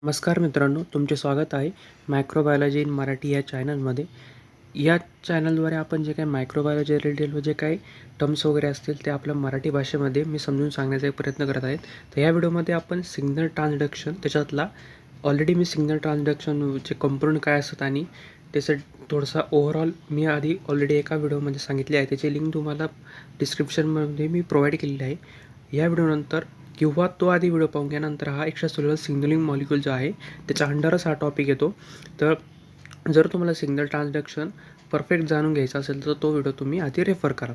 नमस्कार मित्रांनो, तुमचे स्वागत आहे मायक्रोबायोलॉजी इन मराठी या चॅनलमध्ये. या चॅनलद्वारे आपण जे काही मायक्रोबायोलॉजी रिलेटेड जे काही टर्म्स वगैरे असतील ते आपल्या मराठी भाषेमध्ये मी समजून सांगण्याचा एक प्रयत्न करत आहेत. तर या व्हिडिओमध्ये आपण सिग्नल ट्रान्सडक्शन त्याच्यातला ऑलरेडी मी सिग्नल ट्रान्सडक्शनचे कंपोनंट काय असतात आणि त्याचं थोडासा ओव्हरऑल मी आधी ऑलरेडी एका व्हिडिओमध्ये सांगितले आहे. त्याची लिंक तुम्हाला डिस्क्रिप्शनमध्ये मी प्रोव्हाइड केलेली आहे. या व्हिडिओनंतर किंवा तो आधी व्हिडिओ पाहून घ्यानंतर हा एक्स्ट्रासेल्युलर सिग्नलिंग मॉलिक्यूल जो आहे त्याच्या अंडरच हा टॉपिक येतो. तर जर तुम्हाला सिग्नल ट्रान्सडक्शन परफेक्ट जाणून घ्यायचा असेल तर तो व्हिडिओ तुम्ही आधी रेफर करा.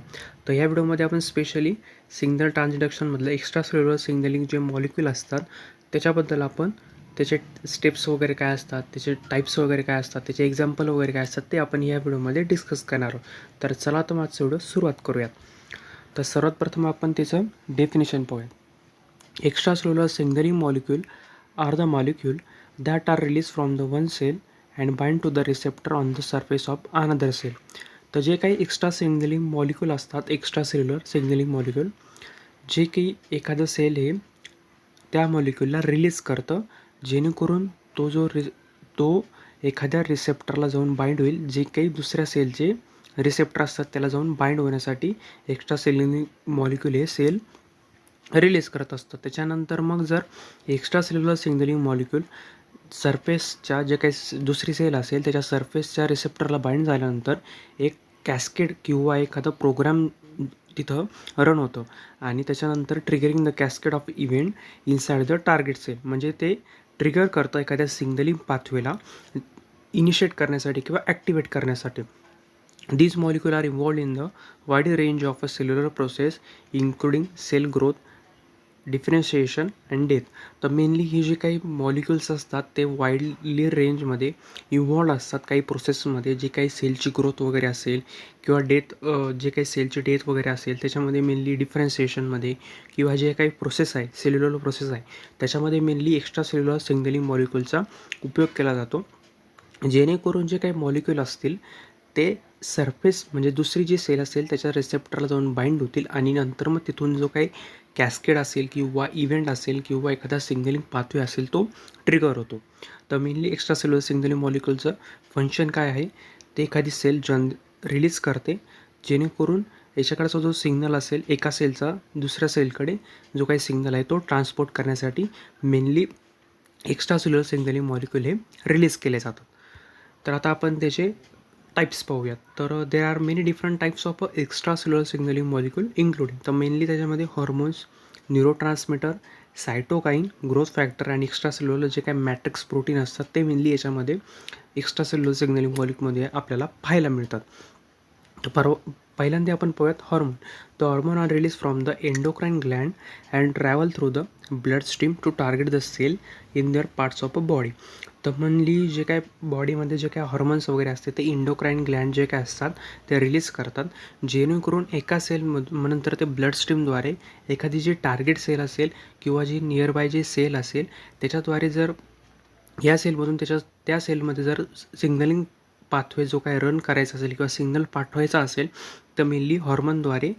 तर या व्हिडिओमध्ये आपण स्पेशली सिग्नल ट्रान्सडक्शनमधलं एक्स्ट्रासेल्युलर सिग्नलिंग जे मॉलिक्यूल असतात त्याच्याबद्दल आपण त्याचे स्टेप्स वगैरे काय असतात, त्याचे टाईप्स वगैरे काय असतात, त्याचे एक्झाम्पल वगैरे काय असतात ते आपण या व्हिडिओमध्ये डिस्कस करणार आहोत. तर चला तर माझं व्हिडिओ सुरुवात करूयात. तर सर्वात प्रथम आपण त्याचं डेफिनेशन पाहूयात. Extracellular signaling molecule are the molecule that are released from the one cell and bind to the receptor on the surface of another cell. तर जे काही एक्स्ट्रा सिग्नलिंग मॉलिक्यूल असतात, एक्स्ट्रासेल्युलर सिग्नलिंग मॉलिक्यूल जे काही एखादं sale हे त्या मॉलिक्यूलला release करतं, जेणेकरून तो एखाद्या रिसेप्टरला जाऊन बाइंड होईल. जे काही दुसऱ्या सेलचे रिसेप्टर असतात त्याला जाऊन बाइंड होण्यासाठी एक्स्ट्रा सिग्नलिंग मॉलिक्यूल हे सेल रिलीज करत असतं. त्याच्यानंतर मग जर एक्स्ट्रासेल्युलर सिग्नलिंग मॉलिक्यूल सरफेसच्या जे काही दुसरी सेल असेल त्याच्या सरफेसच्या रिसेप्टरला बाइंड झाल्यानंतर एक कॅस्केड किंवा एखादं प्रोग्राम तिथं रन होतं आणि त्याच्यानंतर triggering the cascade of event inside the target cell, म्हणजे ते ट्रिगर करतं एखाद्या सिग्नलिंग पाथवेला इनिशिएट करण्यासाठी किंवा ॲक्टिवेट करण्यासाठी. These molecules are involved in the wide range of a cellular process including cell growth, differentiation and death. तर mainly ही जी काही molecules असतात ते वाईडली रेंजमध्ये इन्व्हॉल्ड असतात काही प्रोसेसमध्ये. जी काही सेलची ग्रोथ वगैरे असेल किंवा डेथ, जे काही सेलची डेथ वगैरे असेल त्याच्यामध्ये मेनली डिफरेन्शिएशनमध्ये किंवा जे काही प्रोसेस आहे सेल्युलर प्रोसेस आहे त्याच्यामध्ये मेनली एक्स्ट्रा सेल्युलर सिग्नलिंग मॉलिक्यूलचा उपयोग केला जातो. जेणेकरून जे काही मॉलिक्यूल असतील ते सरफेस म्हणजे दुसरी जी सेल असेल त्याच्या रिसेप्टरला जाऊन बाइंड होतील आणि नंतर मग तिथून जो काही कॅस्केड असेल किंवा इव्हेंट असेल किंवा एखादा सिग्नलिंग पाथवे असेल तो ट्रिगर होतो. तर मेनली एक्स्ट्रासेल्युलर सिग्नलिंग मॉलिक्यूलचं फंक्शन काय आहे, ते एखादी सेल रिलीज करते जेणेकरून याच्याकडचा जो सिग्नल असेल एका सेलचा दुसऱ्या सेलकडे जो काही सिग्नल आहे तो ट्रान्सपोर्ट करण्यासाठी मेनली एक्स्ट्रासेल्युलर सिग्नलिंग मॉलिक्यूल हे रिलीज केले जातात. तर आता आपण त्याचे टाईप्स पाहूयात. तर there are many different types of extracellular signalling molecule including. तर मेनली त्याच्यामध्ये hormones, neurotransmitter, cytokine, growth factor आणि एक्स्ट्रासेल्युलर जे काही मॅट्रिक्स प्रोटीन असतात ते मेनली याच्यामध्ये एक्स्ट्रासेल्युलर सिग्नलिंग मॉलिक्यूलमध्ये आपल्याला पाहायला मिळतात. तर पहिल्यांदा आपण पाहूयात hormone. The hormone are release from the endocrine gland and travel through the blood stream to target the cell in their parts of a body. तर म्हणली जे काय बॉडीमध्ये जे काय हॉर्मोन्स वगैरे असते ते इंडोक्राइन ग्लँड जे काय असतात ते रिलीज करतात, जेणेकरून एका सेलमधून नंतर ते ब्लड स्ट्रीमद्वारे एखादी जी टार्गेट सेल असेल किंवा जी नियरबाय जे सेल असेल त्याच्याद्वारे जर या सेलमधून त्या सेलमध्ये जर सिग्नलिंग पाथवे जो काय रन करायचा असेल किंवा सिग्नल पाठवायचा असेल तर मेनली हॉर्मोनद्वारे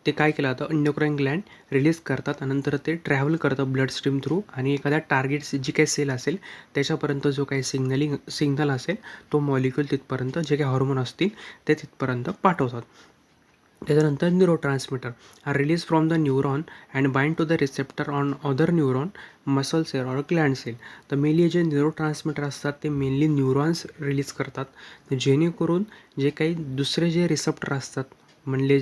ते काय केलं जातं, इंडोक्राइन ग्लँड रिलीज करतात आणि नंतर ते ट्रॅव्हल करतं ब्लड स्ट्रीम थ्रू आणि एखाद्या टार्गेट जी काही सेल असेल त्याच्यापर्यंत जो काही सिग्नल असेल तो मॉलिक्यूल तिथपर्यंत जे काही हॉर्मोन असतील ते तिथपर्यंत पाठवतात. त्याच्यानंतर neurotransmitter are release from the neuron and bind to the receptor on other neuron, muscle cell or gland cell. तर मेनली जे न्यूरोट्रान्समीटर असतात ते मेनली न्यूरॉन्स रिलीज करतात जेणेकरून जे काही दुसरे जे रिसेप्टर असतात म्हणले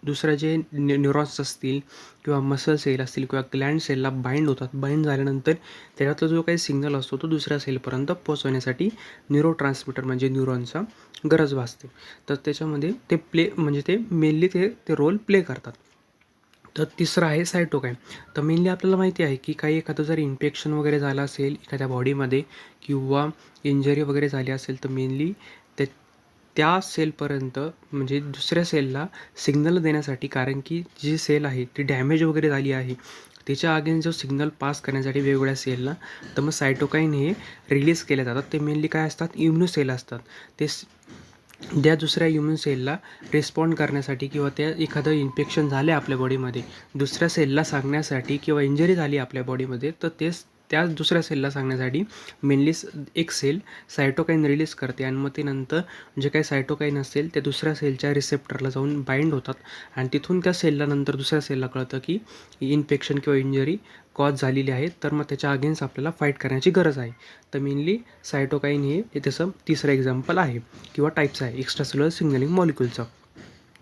दुसरे जे न्यूरॉन्स असतील किंवा मसल सेल असतील किंवा ग्लँड सेलला बाइंड होतात. बाइंड झाल्यानंतर त्याच्यातला जो काही सिग्नल असतो तो दुसऱ्या सेलपर्यंत पोहोचवण्यासाठी न्यूरोट्रान्समीटर म्हणजे न्यूरॉनचा गरज भासते. तर त्याच्यामध्ये ते म्हणजे ते मेनली ते रोल प्ले करतात. तर तिसरं आहे सायटोकाईन. तर मेनली आपल्याला माहिती आहे की काही एखादं जर इन्फेक्शन वगैरे झालं असेल एखाद्या बॉडीमध्ये किंवा इंजरी वगैरे झाली असेल तर मेनली त्या सेलपर्यंत म्हणजे दुसऱ्या सेलला सिग्नल देण्यासाठी, कारण की जी सेल आहे ती डॅमेज वगैरे झाली आहे त्याच्या अगेन्स्ट जो सिग्नल पास करण्यासाठी वेगवेगळ्या सेलला तर मग सायटोकाईन हे रिलीज केले जातात. ते मेनली काय असतात, इम्युनो सेल असतात. ते त्या दुसऱ्या ह्युमन सेलला रिस्पॉन्ड करण्यासाठी किंवा त्या एखादं इन्फेक्शन झालं आपल्या बॉडीमध्ये दुसऱ्या सेलला सांगण्यासाठी किंवा इंजरी झाली आपल्या बॉडीमध्ये तर ते त्याच दुसऱ्या सेलला सांगण्यासाठी मेनली एक सेल सायटोकाईन रिलीज करते आणि मग ते नंतर जे काही सायटोकाईन असेल त्या दुसऱ्या सेलच्या रिसेप्टरला जाऊन बाइंड होतात आणि तिथून त्या सेलला नंतर दुसऱ्या सेलला कळतं की इन्फेक्शन किंवा इंजरी कॉज झालेली आहे, तर मग त्याच्या अगेन्स्ट आपल्याला फाईट करण्याची गरज आहे. तर मेनली सायटोकाईन हे त्याचं तिसरं एक्झाम्पल आहे किंवा टाईप्स आहे एक्स्ट्रा सेल्युलर सिग्नलिंग मॉलिक्यूलचं.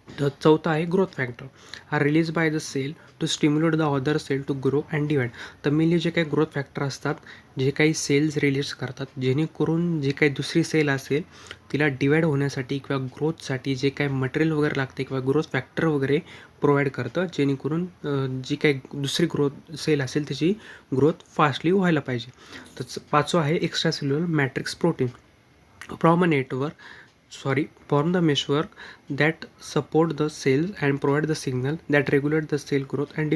तर चौथा आहे ग्रोथ फॅक्टर, हा release by the cell to stimulate the other cell to grow and divide. तर मेनली जे काही ग्रोथ फॅक्टर असतात, जे काही सेल्स रिलीज करतात जेणेकरून जे काही दुसरी सेल असेल तिला डिवाइड होण्यासाठी किंवा ग्रोथसाठी जे काही मटेरियल वगैरे लागते किंवा ग्रोथ फॅक्टर वगैरे प्रोव्हाइड करतं, जेणेकरून जी काही दुसरी ग्रोथ सेल असेल त्याची ग्रोथ फास्टली व्हायला पाहिजे. तर पाचवं आहे extra cellular matrix protein, from a network form the meshwork that support the cells and provide the signal that regulate the cell growth and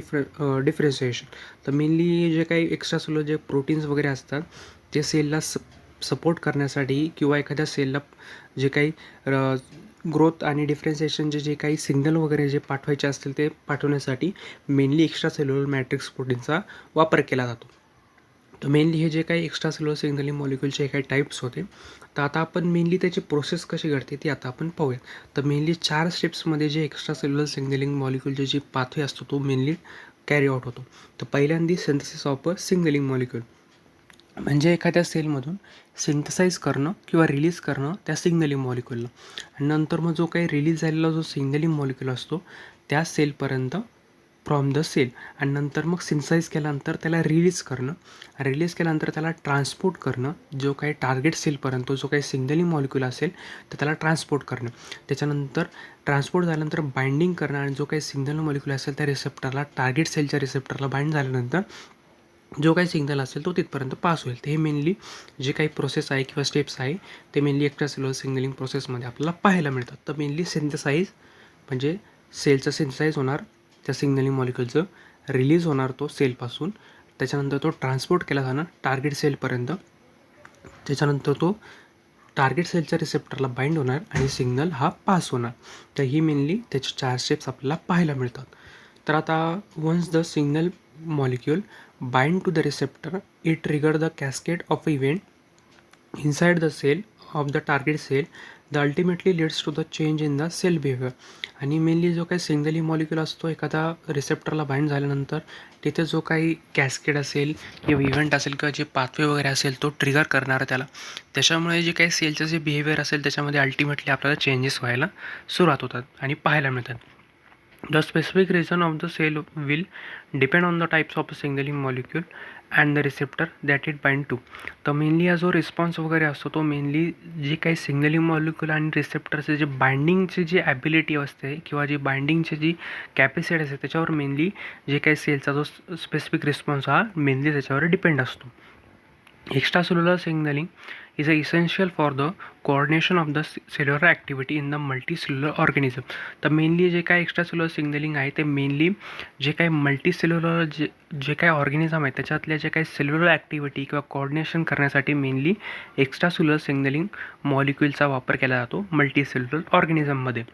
differentiation. तर मेनली जे काही एक्स्ट्रा सेल्युलर जे प्रोटीन्स वगैरे असतात ते सेलला सपोर्ट करण्यासाठी किंवा एखाद्या सेलला जे काही ग्रोथ आणि डिफरन्सिएशनचे जे काही सिग्नल वगैरे जे पाठवायचे असतील ते पाठवण्यासाठी मेनली एक्स्ट्रा सेल्युलर मॅट्रिक्स प्रोटीनचा वापर केला जातो. तर मेनली हे जे काही एक्स्ट्रा सेल्युलर सिग्नलिंग मॉलिक्यूलचे काही टाईप्स होते. तर आता आपण मेनली त्याची प्रोसेस कशी घडते ती आता आपण पाहूया. तर मेनली 4 स्टेप्समध्ये जे एक्स्ट्रा सेल्युलर सिग्नलिंग मॉलिक्यूलचे जी पाथवे असतो तो मेनली कॅरी आउट होतो. तर पहिल्यांदा synthesis of a signalling molecule, म्हणजे एखाद्या सेलमधून सिंथसाईज करणं किंवा रिलीज करणं त्या सिग्नलिंग मॉलिक्यूलला, आणि नंतर मग जो काही रिलीज झालेला जो सिग्नलिंग मॉलिक्यूल असतो त्या सेलपर्यंत फ्रॉम द सेल, आणि नंतर मग सिंथसाईज केल्यानंतर त्याला रिलीज करणं, रिलीज केल्यानंतर त्याला ट्रान्सपोर्ट करणं जो काही टार्गेट सेलपर्यंत जो काही सिग्नलिंग मॉलिक्यूल असेल तर त्याला ट्रान्सपोर्ट करणं. त्याच्यानंतर ट्रान्सपोर्ट झाल्यानंतर बाइंडिंग करणं आणि जो काही सिग्नल मॉलिक्यूल असेल त्या रिसेप्टरला टार्गेट सेलच्या रिसेप्टरला बाइंड झाल्यानंतर जो काही सिग्नल असेल तो तिथपर्यंत पास होईल. ते हे मेनली जे काही प्रोसेस आहे किंवा स्टेप्स आहे ते मेनली एक्स्ट्रा सेल्युलर सिग्नलिंग प्रोसेसमध्ये आपल्याला पाहायला मिळतात. तर मेनली सिंथसाईज म्हणजे सेलचं सिंथसाईज होणार, त्या सिग्नलिंग मॉलिक्यूलचं रिलीज होणार तो सेलपासून, त्याच्यानंतर तो ट्रान्सपोर्ट केला जाणार टार्गेट सेलपर्यंत, त्याच्यानंतर तो टार्गेट सेलच्या रिसेप्टरला बाइंड होणार आणि सिग्नल हा पास होणार. तर ही मेनली त्याचे 4 स्टेप्स आपल्याला पाहायला मिळतात. तर आता once the signal molecule bind to the receptor, it trigger the cascade of event inside the cell of the target cell that ultimately leads to the change in the cell behavior. आणि mainly जो काही signalling molecule असतो एखादा रिसेप्टरला bind झाल्यानंतर तिथे जो काही cascade असेल किंवा इव्हेंट असेल किंवा जे पाथवे वगैरे असेल तो ट्रिगर करणार त्याला, त्याच्यामुळे जे काही सेलचं जे बिहेवियर असेल त्याच्यामध्ये अल्टिमेटली आपल्याला चेंजेस व्हायला सुरुवात होतात आणि पाहायला मिळतात. The specific region of the cell will depend on the types of signaling molecule and the receptor that it bind to. तर मेनली हा जो रिस्पॉन्स वगैरे असतो तो मेनली जी काही सिग्नलिंग मॉलिक्यूल आणि रिसेप्टरचे जे बाइंडिंगची जी ॲबिलिटी असते किंवा जी बाइंडिंगची जी कॅपॅसिटी असते त्याच्यावर मेनली जे काही सेलचा जो स्पेसिफिक रिस्पॉन्स हा मेनली त्याच्यावर डिपेंड असतो. Extra cellular signalling is essential for the coordination of the cellular activity in the multicellular organism. तर मेनली जे काय एक्स्ट्रा सेल्युलर सिग्नलिंग आहे ते मेनली जे काही मल्टीसेल्युलर जे काही ऑर्गॅनिझम आहे त्याच्यातल्या जे काही सेल्युलर ॲक्टिव्हिटी किंवा कोऑर्डिनेशन करण्यासाठी मेनली एक्स्ट्रा सेल्युलर सिग्नलिंग मॉलिक्यूलचा वापर केला जातो multicellular ऑर्गॅनिझममध्ये.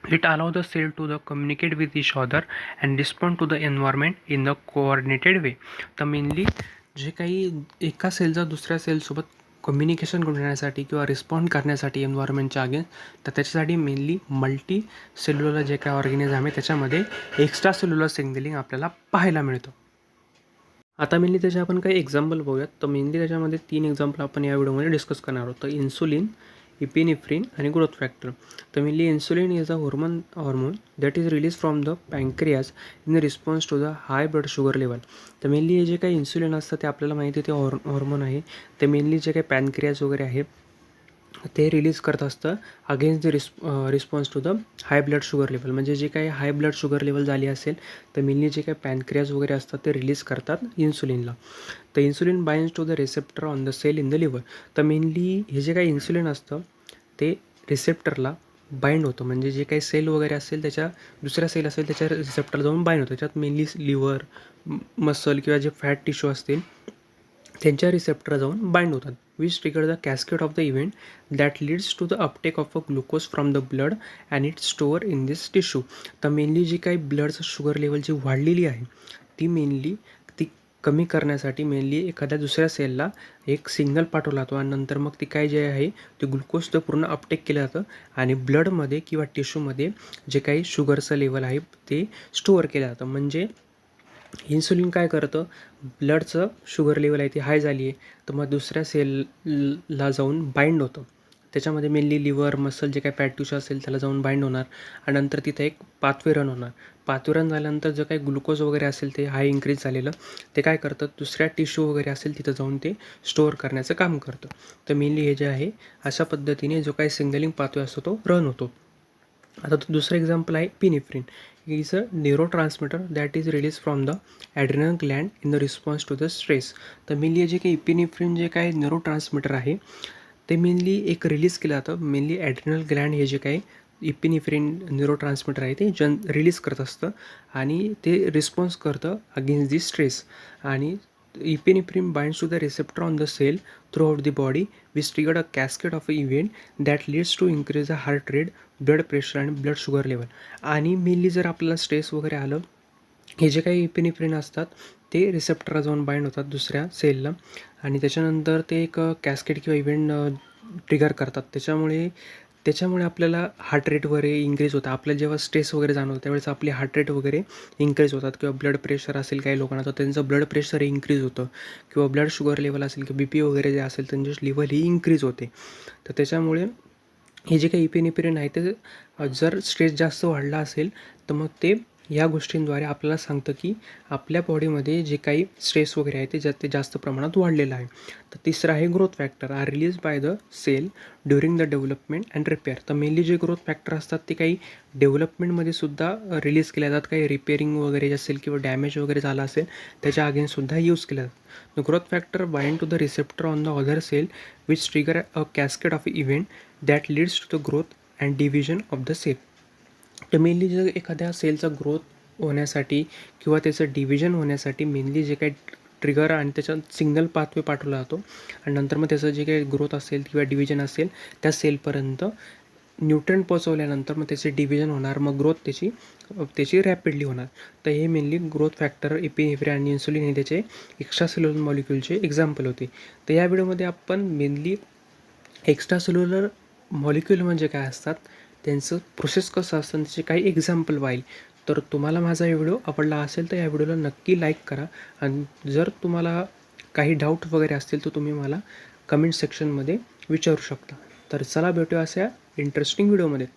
It allows the cell to the communicate with each other and respond to the environment in the coordinated way. तर मेनली जे काही एका सेलचा दुसऱ्या सेलसोबत कम्युनिकेशन करण्यासाठी किंवा रिस्पॉन्ड करण्यासाठी एन्व्हायरमेंटच्या अगेन्स्ट, तर त्याच्यासाठी मेनली मल्टी सेल्युलर जे काही ऑर्गॅनिझम आहे त्याच्यामध्ये एक्स्ट्रा सेल्युलर सिग्नलिंग आपल्याला पाहायला मिळतं. आता मेनली त्याचे आपण काही एक्झाम्पल बघूयात. तर मेनली त्याच्यामध्ये 3 एक्झाम्पल आपण या व्हिडिओमध्ये डिस्कस करणार आहोत. तर इन्सुलिन, इपिनेफ्रिन आणि ग्रोथ फॅक्टर. तर mainly insulin is a hormone that is release from the pancreas in response to the high blood sugar level. तर मेनली हे जे काही इन्सुलिन असतं ते आपल्याला माहिती आहे ते हॉर्मोन आहे. ते मेनली जे काही पॅनक्रियाज वगैरे आहे ते रिलीज करत असतं against the response to the high blood sugar level. म्हणजे जे काही हाय ब्लड शुगर लेवल झाली असेल तर मेनली जे काही पॅनक्रियाज वगैरे असतात ते रिलीज करतात इन्सुलिनला. तर insulin binds to the receptor on the cell in the liver. तर मेनली हे जे काही इन्सुलिन असतं ते रिसेप्टरला बाइंड होतं, म्हणजे जे काही सेल वगैरे असेल त्याच्या दुसऱ्या सेल असेल त्याच्या रिसेप्टर जाऊन बाइंड होतं. त्याच्यात मेनली लिव्हर, मसल किंवा जे फॅट टिश्यू असतील त्यांच्या रिसेप्टर जाऊन बाइंड होतात, which trigger the cascade of the event that leads to the uptake of a glucose from the blood and it store in this tissue. तर mainly जी काही ब्लडचं शुगर लेवल जी वाढलेली आहे ती मेनली ती कमी करण्यासाठी मेनली एखाद्या दुसऱ्या सेलला एक सिग्नल पाठवला जातो आणि नंतर मग ती काय जे आहे ते ग्लुकोजचं पूर्ण अपटेक केलं जातं आणि ब्लडमध्ये किंवा टिश्यूमध्ये जे काही शुगरचं लेवल आहे ते स्टोअर केलं जातं. म्हणजे इन्सुलिन काय करतं, ब्लडचं शुगर लेवल आहे ती हाय झाली आहे तर मग दुसऱ्या सेलला जाऊन बाइंड होतं. त्याच्यामध्ये मेनली लिव्हर, मसल जे काही फॅट टिश्यू असेल त्याला जाऊन बाइंड होणार आणि नंतर तिथे एक पाथवे रन होणार. पाथवे रन झाल्यानंतर जे काही ग्लुकोज वगैरे असेल ते हाय इन्क्रीज झालेलं ते काय करतं, दुसऱ्या टिश्यू वगैरे असेल तिथं जाऊन ते स्टोअर करण्याचं काम करतं. तर मेनली हे जे आहे अशा पद्धतीने जो काही सिग्नलिंग पाथवे असतो तो रन होतो. आता दुसरं एक्झाम्पल आहे epinephrine. Is a neurotransmitter that is release from the adrenal gland in the response to the stress. तर मेनली जे काही इपिनेफ्रिन जे काही न्यूरोट्रान्समीटर आहे ते मेनली एक रिलीज केलं जातं. मेनली ॲड्रिनल ग्लँड हे जे काही इपिनेफ्रिन न्यूरोट्रान्समीटर आहे ते रिलीज करत असतं आणि ते रिस्पॉन्स करतं अगेन्स्ट दी स्ट्रेस. आणि epinephrine binds to the receptor on the cell throughout the body, which triggered a cascade of event that leads to increase the heart rate, blood pressure आणि blood sugar level. आणि mainly जर आपल्याला stress वगैरे आलं, हे जे काही epinephrine असतात ते रिसेप्टरला जाऊन बाइंड होतात दुसऱ्या सेलला आणि त्याच्यानंतर ते एक कॅस्केड किंवा इव्हेंट ट्रिगर करतात. त्याच्यामुळे आपल्याला हार्ट रेट वगैरे इन्क्रीज होतं. आपल्याला जेव्हा स्ट्रेस वगैरे जाणवतं त्यावेळेस आपली हार्ट रेट वगैरे इन्क्रीज होतात किंवा ब्लड प्रेशर असेल काही लोकांना तर त्यांचं ब्लड प्रेशर इन्क्रीज होतं किंवा ब्लड शुगर लेवल असेल किंवा BP वगैरे जे असेल त्यांची लेवल ही इन्क्रीज होते. तर त्याच्यामुळे हे जे काही इपिनेफ्रिन आहे ते जर स्ट्रेस जास्त वाढला असेल तर मग ते या गोष्टींद्वारे आपल्याला सांगतं की आपल्या बॉडीमध्ये जे काही स्ट्रेस वगैरे आहे ते जास्त प्रमाणात वाढलेलं आहे. तर तिसरं आहे growth factor are release by the cell during the development and repair. तर मेनली जे ग्रोथ फॅक्टर असतात ते काही डेव्हलपमेंटमध्ये सुद्धा रिलीज केल्या जातात. काही रिपेअरिंग वगैरे असेल किंवा डॅमेज वगैरे झाला असेल त्याच्या अगेन्स्टसुद्धा यूज केल्या जातात. The growth factor bind to the receptor on the other cell which trigger a cascade of event that leads to the growth and division of the cell. तर मेनली जर एखाद्या सेलचा ग्रोथ होण्यासाठी किंवा त्याचं डिव्हिजन होण्यासाठी mainly जे काही trigger आणि त्याच्यात सिग्नल पाथवे पाठवला जातो आणि नंतर मग त्याचं जे काही ग्रोथ असेल किंवा डिव्हिजन असेल त्या सेलपर्यंत न्यूट्रंट पोचवल्यानंतर मग त्याचे डिव्हिजन होणार, मग ग्रोथ त्याची रॅपिडली होणार. तर हे मेनली ग्रोथ फॅक्टर इपिनेफ्रिन आणि इन्सुलिन हे त्याचे एक्स्ट्रा सेल्युलर मॉलिक्यूलचे एक्झाम्पल होते. तर या व्हिडिओमध्ये आपण मेनली एक्स्ट्रा सेल्युलर मॉलिक्यूल म्हणजे काय असतात, त्यांचं प्रोसेस कसं असतं, त्याचे काही एक्झाम्पल पाहिल. तर तुम्हाला माझा व्हिडिओ आवडला असेल तर या व्हिडिओला नक्की लाईक करा आणि जर तुम्हाला काही डाऊट वगैरे असतील तर तुम्ही मला कमेंट सेक्शनमध्ये विचारू शकता. तर चला भेटूया अशा इंटरेस्टिंग व्हिडिओमध्ये.